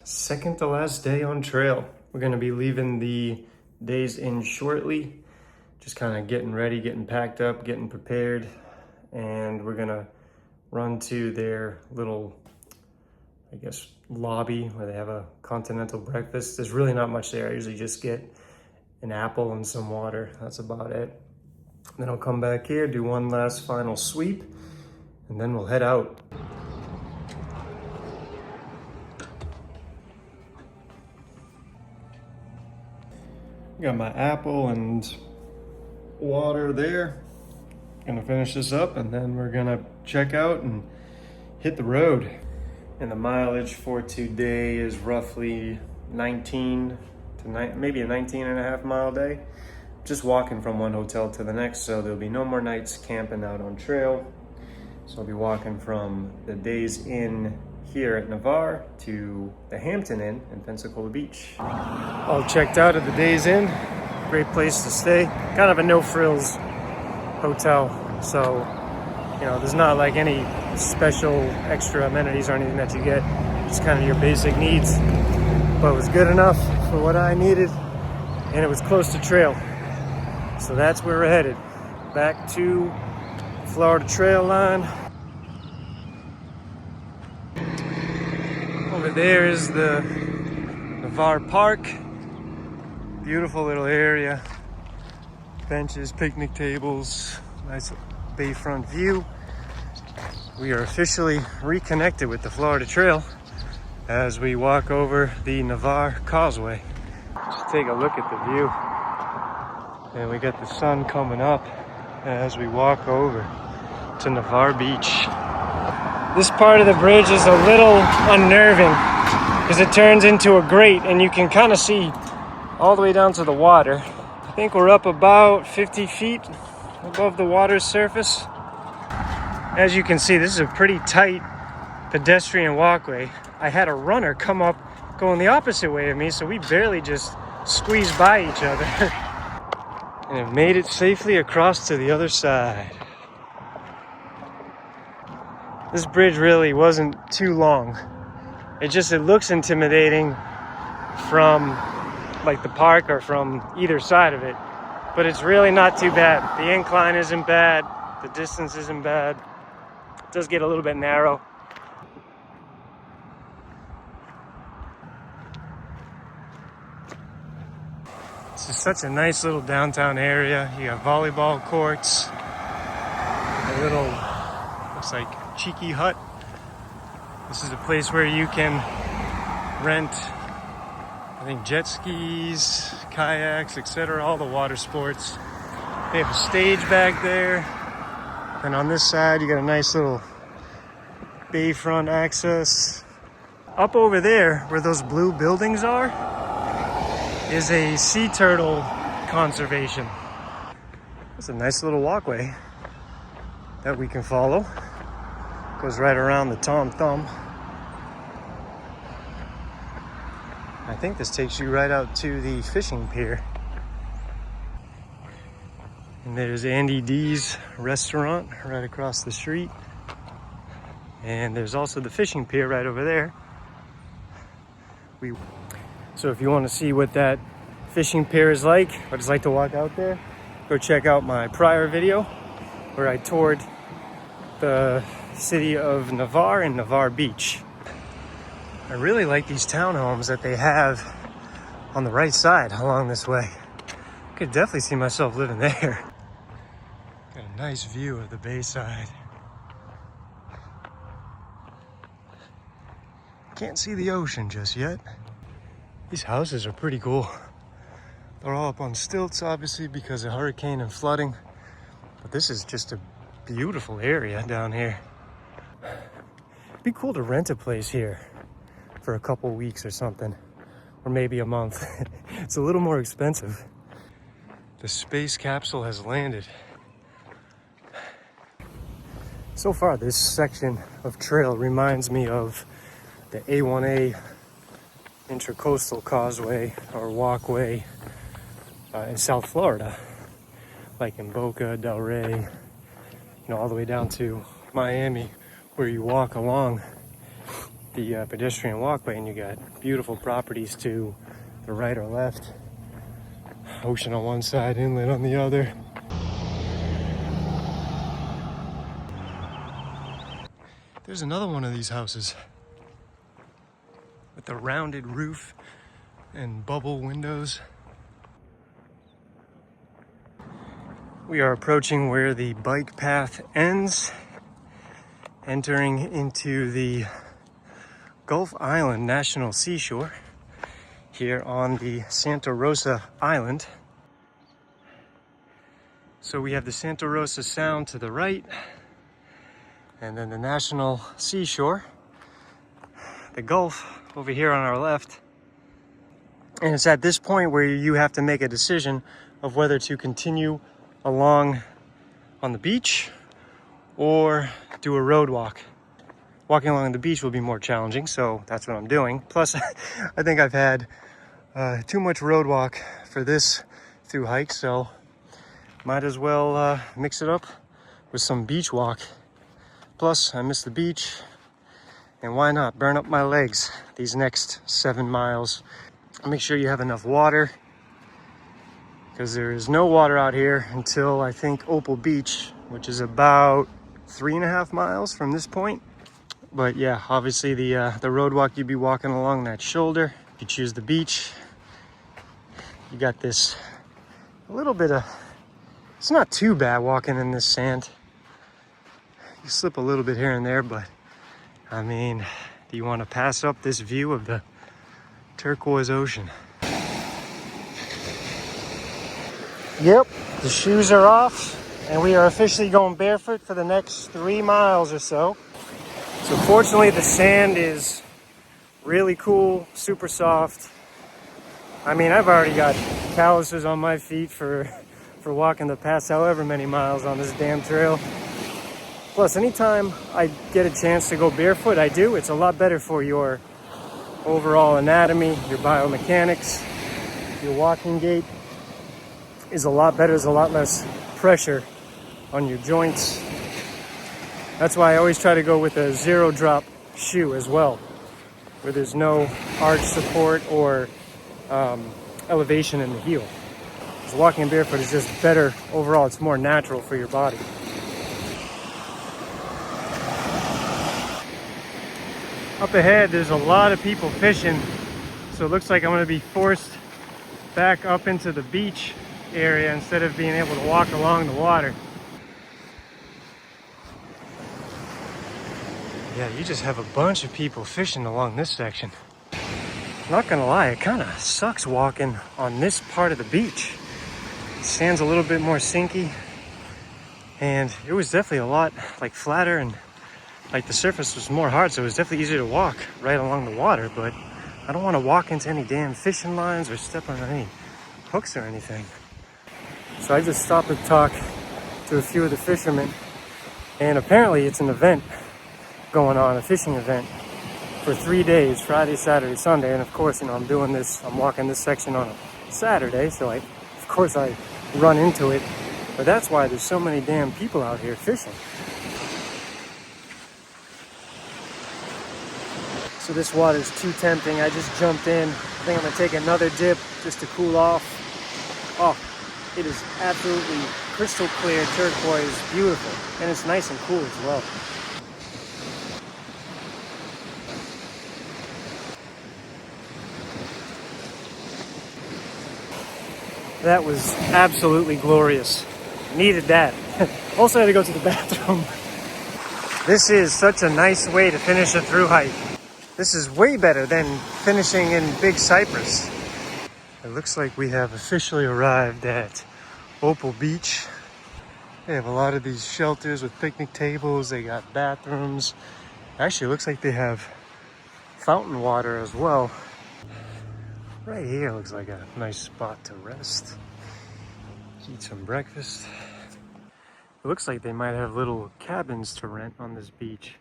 Second to last day on trail. We're gonna be leaving the Days Inn shortly. Just kind of getting ready, getting packed up, getting prepared. And we're gonna run to their little, I guess, lobby where they have a continental breakfast. There's really not much there. I usually just get an apple and some water. That's about it. Then I'll come back here, do one last final sweep, and then we'll head out. Got my apple and water there. Gonna finish this up and then we're gonna check out and hit the road. And the mileage for today is roughly 19 to maybe a 19 and a half mile day. Just walking from one hotel to the next, so there'll be no more nights camping out on trail. So I'll be walking from the Days Inn here at Navarre to the Hampton Inn in Pensacola Beach. All checked out at the Days Inn. Great place to stay. Kind of a no-frills hotel. So, you know, there's not like any special extra amenities or anything that you get. Just kind of your basic needs. But it was good enough for what I needed. And it was close to trail. So that's where we're headed. Back to Florida trail line. Over there is the Navarre Park. Beautiful little area. Benches, picnic tables, nice bayfront view. We are officially reconnected with the Florida Trail as we walk over the Navarre Causeway. Just take a look at the view. And we got the sun coming up as we walk over to Navarre Beach. This part of the bridge is a little unnerving because it turns into a grate and you can kind of see all the way down to the water. I think we're up about 50 feet above the water's surface. As you can see, this is a pretty tight pedestrian walkway. I had a runner come up going the opposite way of me, so we barely just squeezed by each other. And have made it safely across to the other side. This bridge really wasn't too long. It looks intimidating from like the park or from either side of it, but it's really not too bad. The incline isn't bad, the distance isn't bad. It does get a little bit narrow. This is such a nice little downtown area. You have volleyball courts, a little, looks like cheeky hut. This is a place where you can rent, I think, jet skis, kayaks, etc., all the water sports. They have a stage back there. And on this side, you got a nice little bayfront access. Up over there, where those blue buildings are, is a sea turtle conservation. It's a nice little walkway that we can follow. Goes right around the Tom Thumb. I think this takes you right out to the fishing pier. And there's Andy D's restaurant right across the street. And there's also the fishing pier right over there. So if you want to see what that fishing pier is like, what it's like to walk out there, go check out my prior video where I toured the city of Navarre and Navarre Beach. I really like these townhomes that they have on the right side along this way. I could definitely see myself living there. Got a nice view of the bayside. Can't see the ocean just yet. These houses are pretty cool. They're all up on stilts, obviously, because of hurricane and flooding. But this is just a beautiful area down here. It'd be cool to rent a place here for a couple weeks or something, or maybe a month. It's a little more expensive. The space capsule has landed. So far, this section of trail reminds me of the A1A Intracoastal Causeway or walkway in South Florida, like in Boca, Delray, all the way down to Miami, where you walk along the pedestrian walkway, and you got beautiful properties to the right or left. Ocean on one side, inlet on the other. There's another one of these houses with the rounded roof and bubble windows. We are approaching where the bike path ends, entering into the Gulf Island National Seashore here on the Santa Rosa Island. So we have the Santa Rosa Sound to the right, and then the National Seashore, the Gulf over here on our left. And it's at this point where you have to make a decision of whether to continue along on the beach or do a road walk. Walking along the beach will be more challenging, so that's what I'm doing. Plus, I think I've had too much road walk for this through hike, so might as well mix it up with some beach walk. Plus, I miss the beach, and why not burn up my legs these next 7 miles. Make sure you have enough water, because there is no water out here until I think Opal Beach, which is about 3.5 miles from this point. But yeah, obviously the road walk, you'd be walking along that shoulder. If you choose the beach, you got this a little bit of, it's not too bad walking in this sand. You slip a little bit here and there, but I mean, do you want to pass up this view of the turquoise ocean? Yep, the shoes are off, and we are officially going barefoot for the next 3 miles or so. So fortunately, the sand is really cool, super soft. I mean, I've already got calluses on my feet for walking the past however many miles on this damn trail. Plus, anytime I get a chance to go barefoot, I do. It's a lot better for your overall anatomy, your biomechanics, your walking gait is a lot better. There's a lot less pressure on your joints. That's why I always try to go with a 0 drop shoe as well, where there's no arch support or elevation in the heel. So walking barefoot is just better overall. It's more natural for your body. Up ahead, there's a lot of people fishing, so it looks like I'm going to be forced back up into the beach area instead of being able to walk along the water. Yeah, you just have a bunch of people fishing along this section. Not gonna lie, it kind of sucks walking on this part of the beach. The sand's a little bit more sinky, and it was definitely a lot like flatter, and like the surface was more hard, so it was definitely easier to walk right along the water. But I don't want to walk into any damn fishing lines or step on any hooks or anything. So I just stopped to talk to a few of the fishermen, and apparently it's an event going on, a fishing event for 3 days, Friday, Saturday, Sunday. And of course, you know, I'm walking this section on a Saturday, so of course I run into it. But that's why there's so many damn people out here fishing. So this water's too tempting. I just jumped in. I think I'm gonna take another dip just to cool off. Oh, it is absolutely crystal clear, turquoise, beautiful. And it's nice and cool as well. That was absolutely glorious. Needed that. Also had to go to the bathroom. This is such a nice way to finish a through hike. This is way better than finishing in Big Cypress. It looks like we have officially arrived at Opal Beach. They have a lot of these shelters with picnic tables. They got bathrooms. Actually, it looks like they have fountain water as well. Right here looks like a nice spot to rest. Eat some breakfast. It looks like they might have little cabins to rent on this beach.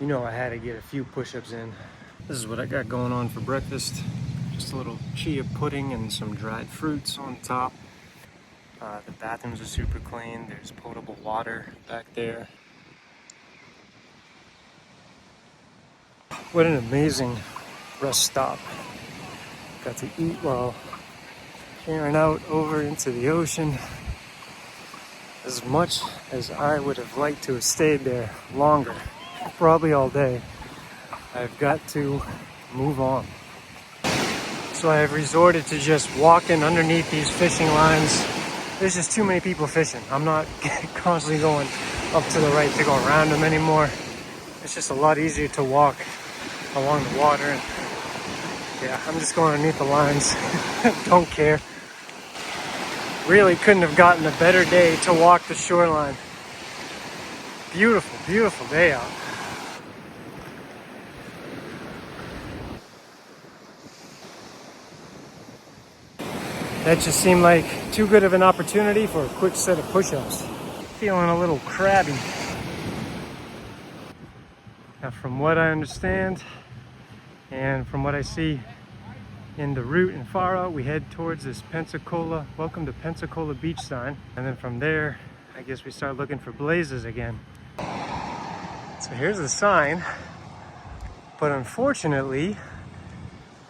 You know, I had to get a few push-ups in. This is what I got going on for breakfast. Just a little chia pudding and some dried fruits on top. The bathrooms are super clean. There's potable water back there. What an amazing rest stop. Got to eat while peering out over into the ocean. As much as I would have liked to have stayed there longer, probably all day, I've got to move on. So I have resorted to just walking underneath these fishing lines. There's just too many people fishing. I'm not constantly going up to the right to go around them anymore. It's just a lot easier to walk along the water. And yeah, I'm just going underneath the lines. Don't care. Really couldn't have gotten a better day to walk the shoreline. Beautiful, beautiful day out. That just seemed like too good of an opportunity for a quick set of push-ups. Feeling a little crabby. Now, from what I understand and from what I see in the route and far out, we head towards this Pensacola, welcome to Pensacola Beach sign. And then from there, I guess we start looking for blazes again. So here's the sign, but unfortunately,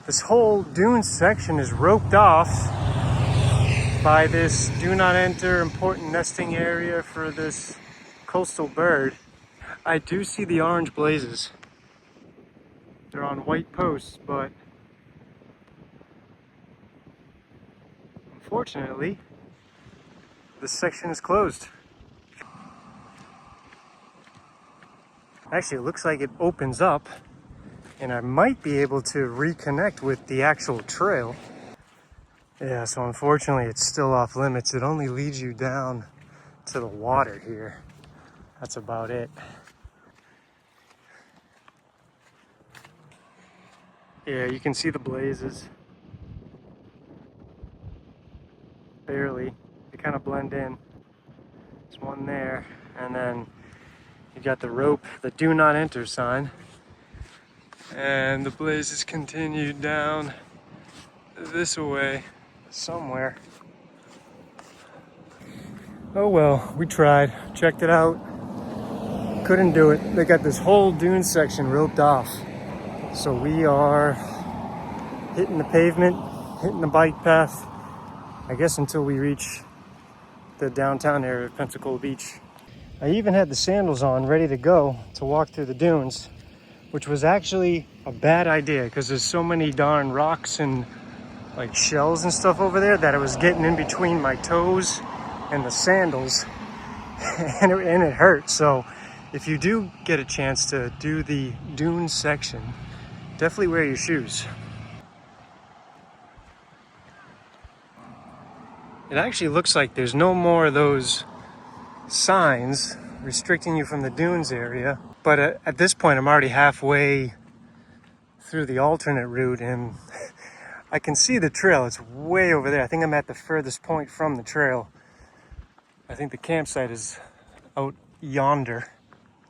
this whole dune section is roped off by this do not enter, important nesting area for this coastal bird. I do see the orange blazes. They're on white posts, but unfortunately, this section is closed. Actually, it looks like it opens up, and I might be able to reconnect with the actual trail. Yeah, so unfortunately, it's still off limits. It only leads you down to the water here. That's about it. Yeah, you can see the blazes. Barely. They kind of blend in. There's one there, and then you got the rope, the do not enter sign. And the blazes continue down this way somewhere. Oh well, we tried, checked it out. Couldn't do it. They got this whole dune section roped off. So we are hitting the pavement, hitting the bike path, I guess until we reach the downtown area of Pensacola Beach. I even had the sandals on, ready to go to walk through the dunes, which was actually a bad idea because there's so many darn rocks and like shells and stuff over there that it was getting in between my toes and the sandals and it hurt. So if you do get a chance to do the dune section, definitely wear your shoes. It actually looks like there's no more of those signs restricting you from the dunes area. But at this point, I'm already halfway through the alternate route and I can see the trail. It's way over there. I think I'm at the furthest point from the trail. I think the campsite is out yonder.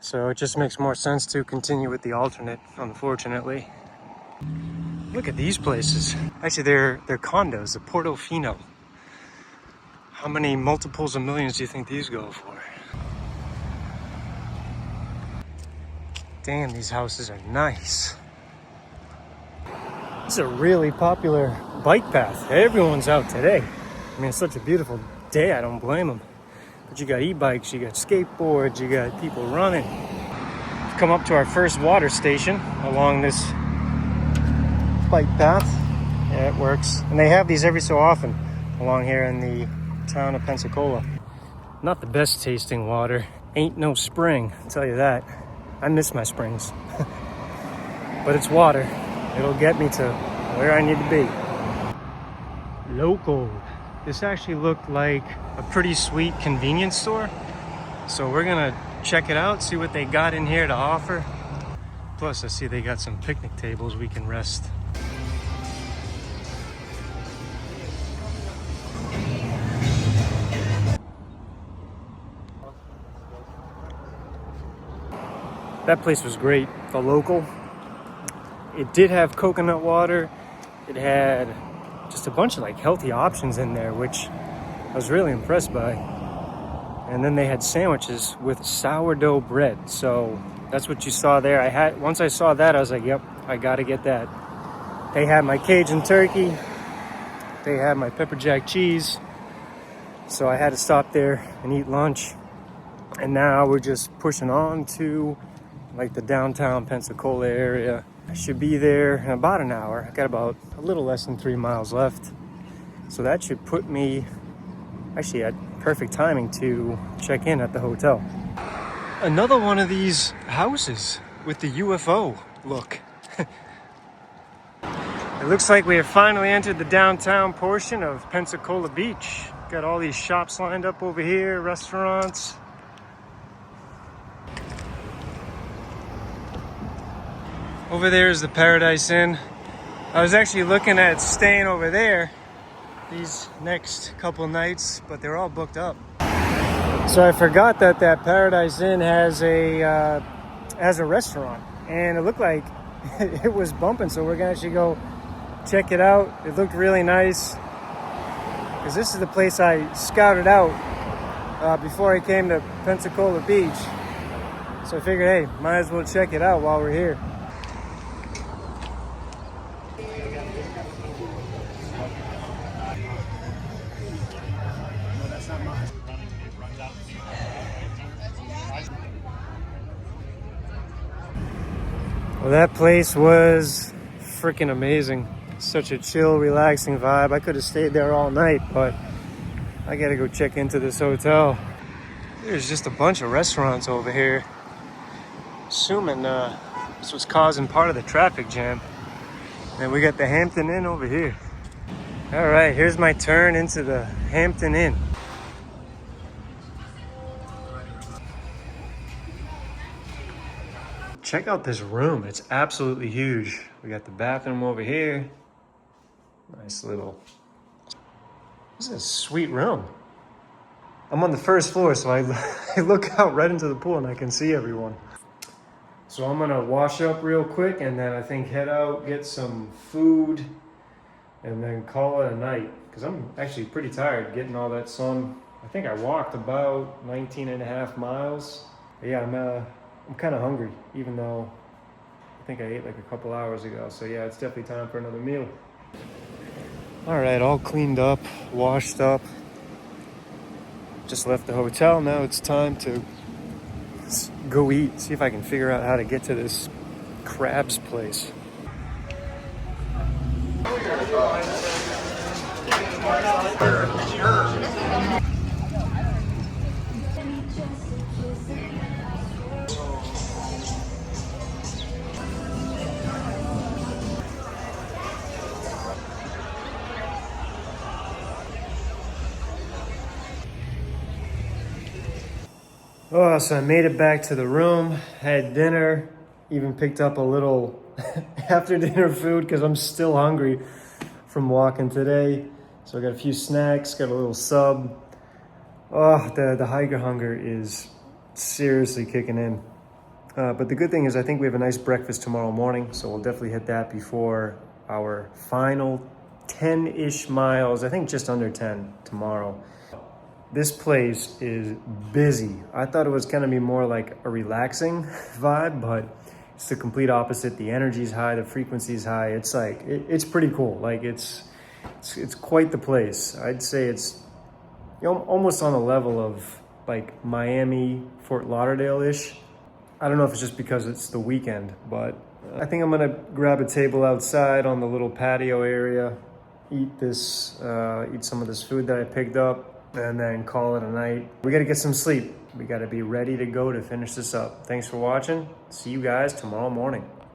So it just makes more sense to continue with the alternate, unfortunately. Look at these places. Actually, they're condos, the Portofino. How many multiples of millions do you think these go for? Damn, these houses are nice. This is a really popular bike path. Everyone's out today. I mean, it's such a beautiful day, I don't blame them. But you got e-bikes, you got skateboards, you got people running. We've come up to our first water station along this bike path. Yeah, it works. And they have these every so often along here in the town of Pensacola. Not the best tasting water. Ain't no spring, I'll tell you that. I miss my springs. But it's water. It'll get me to where I need to be. Local. This actually looked like a pretty sweet convenience store. So we're gonna check it out, see what they got in here to offer. Plus, I see they got some picnic tables we can rest. That place was great, the Local. It did have coconut water. It had just a bunch of like healthy options in there, which I was really impressed by. And then they had sandwiches with sourdough bread. So that's what you saw there. Once I saw that, I was like, yep, I gotta get that. They had my Cajun turkey. They had my pepper jack cheese. So I had to stop there and eat lunch. And now we're just pushing on to like the downtown Pensacola area. I should be there in about an hour. I got about a little less than 3 miles left. So that should put me actually at perfect timing to check in at the hotel. Another one of these houses with the UFO look. It looks like we have finally entered the downtown portion of Pensacola Beach. Got all these shops lined up over here, restaurants. Over there is the Paradise Inn. I was actually looking at staying over there these next couple nights, but they're all booked up. So I forgot that Paradise Inn has a restaurant, and it looked like it was bumping. So we're gonna actually go check it out. It looked really nice because this is the place I scouted out before I came to Pensacola Beach. So I figured, hey, might as well check it out while we're here. Well, that place was freaking amazing. Such a chill, relaxing vibe. I could have stayed there all night, but I gotta go check into this hotel. There's just a bunch of restaurants over here. Assuming this was causing part of the traffic jam. And we got the Hampton Inn over here. All right, here's my turn into the Hampton Inn. Check out this room. It's absolutely huge. We got the bathroom over here. Nice little... This is a sweet room. I'm on the first floor, so I look out right into the pool and I can see everyone. So I'm gonna wash up real quick and then I think head out, get some food, and then call it a night. Because I'm actually pretty tired getting all that sun. I think I walked about 19 and a half miles. But yeah, I'm kind of hungry, even though I think I ate like a couple hours ago. So yeah, it's definitely time for another meal. All right, all cleaned up, washed up. Just left the hotel. Now it's time to go eat. See if I can figure out how to get to this crabs place. Oh, so I made it back to the room, had dinner, even picked up a little after dinner food because I'm still hungry from walking today. So I got a few snacks, got a little sub. Oh, the hiker hunger is seriously kicking in. But the good thing is I think we have a nice breakfast tomorrow morning, so we'll definitely hit that before our final 10-ish miles, I think just under 10 tomorrow. This place is busy. I thought it was gonna be more like a relaxing vibe, but it's the complete opposite. The energy's high, the frequency's high. It's like, it's pretty cool. Like it's quite the place. I'd say it's almost on the level of like Miami, Fort Lauderdale-ish. I don't know if it's just because it's the weekend, but I think I'm gonna grab a table outside on the little patio area, eat some of this food that I picked up, and then call it a night. We gotta get some sleep. We gotta be ready to go to finish this up. Thanks for watching. See you guys tomorrow morning.